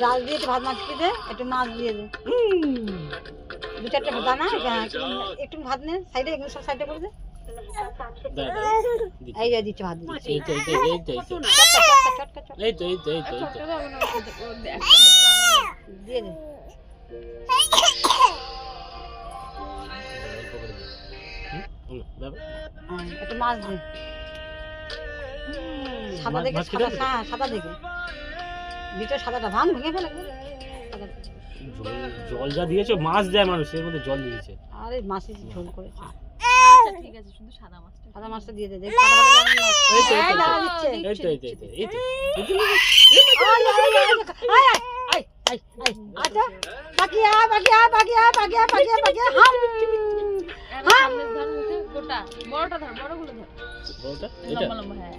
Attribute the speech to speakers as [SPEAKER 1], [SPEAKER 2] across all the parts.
[SPEAKER 1] ডাল দিয়ে ভাত মাখিয়ে দে, একটু মাছ দিয়ে দে, দু চারটে দানা, একটু ভাত নে সাইডে, এগুলো সব সাইডে করে দে। এই যে দিচ্ছ ভাত দিয়ে দে। একটু মাছ দে, সাদা দেখে, সাদা দেখে ভিতরে সাদাটা ভাঙ ভেঙে ফেলে।
[SPEAKER 2] জল যা দিয়েছো, মাছ দেয় মানুষ, এর মধ্যে জল দিয়েছে।
[SPEAKER 1] আরে মাছের ঝোল করেছে।
[SPEAKER 3] আচ্ছা ঠিক আছে, শুধু সাদা মাছটা,
[SPEAKER 1] সাদা মাছটা দিয়ে দে। দেখ কাটা কাটা জানি না। এই তো আচ্ছা বাকিয়া বাকিয়া বাকিয়া বাকিয়া বাকিয়া বাকিয়া হাম
[SPEAKER 3] হাম ধর মুখে গোটা, বড়টা ধর, বড়গুলো ধর,
[SPEAKER 2] বড়টা
[SPEAKER 3] লম্বা লম্বা। হ্যাঁ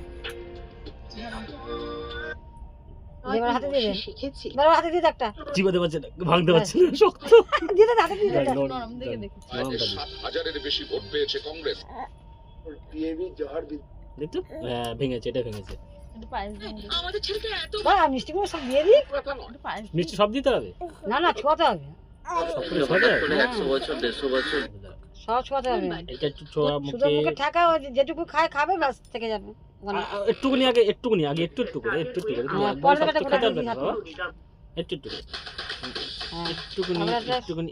[SPEAKER 1] এবার হাতে দিয়ে দে, শিখেছি। এবার হাতে দিয়ে দে একটা।
[SPEAKER 2] চিবাতে পারছে না, ভাঙতে পারছে না, শক্ত।
[SPEAKER 1] দিয়ে দে, হাতে দিয়ে দে।
[SPEAKER 3] নরম দেখে দেখো।
[SPEAKER 4] ৭,০০০-এর বেশি ভোট পেয়েছে কংগ্রেস।
[SPEAKER 5] টিএবি জহর
[SPEAKER 2] দেখতো, হ্যাঁ ভেঙেছে, এটা ভেঙেছে।
[SPEAKER 3] একটু পায়েস দিয়ে দে।
[SPEAKER 4] আমাদের ছেলেটা এত
[SPEAKER 1] বা মিষ্টি করে সব দিয়ে দি।
[SPEAKER 3] একটু পায়েস
[SPEAKER 2] মিষ্টি সব দিতে হবে?
[SPEAKER 1] না না, ছোঁয়াতে হবে।
[SPEAKER 2] সব করে ছোঁয়াতে হবে?
[SPEAKER 4] ১০০ বছর ১৫০ বছর
[SPEAKER 1] সব ছোঁয়াতে হবে।
[SPEAKER 2] এটা একটু ছোঁয়া
[SPEAKER 1] শুধু
[SPEAKER 2] মুখে,
[SPEAKER 1] মুখে ঠাকা, যেটুকু খায় খাবে, ব্যাস থেকে যাবে।
[SPEAKER 2] একটুখানি আগে, একটুখানি আগে, একটু একটু করে, একটু একটু করে,
[SPEAKER 1] পরে একটা গোটা দিয়ে দিই হাতে।
[SPEAKER 2] একটু একটু করে, একটুখানি একটুখানি,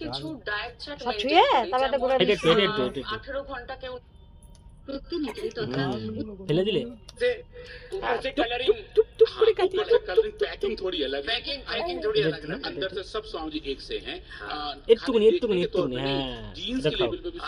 [SPEAKER 4] কিছু ডায়েট চার্ট
[SPEAKER 1] সব ছুঁয়ে তারপর একটা গোটা
[SPEAKER 2] এটা
[SPEAKER 1] দিয়ে
[SPEAKER 2] একটু একটু
[SPEAKER 4] 18 ঘন্টা কেউ
[SPEAKER 2] ফেলে দিলে
[SPEAKER 4] कलरिंग पैकिंग थोड़ी अलग है, पैकिंग थोड़ी अलग है, अंदर से सब सॉन्ग एक से हैं।
[SPEAKER 2] একটुখানি একটুখানি একটুখানি, হ্যাঁ
[SPEAKER 4] जीन्स के लेवल पे भी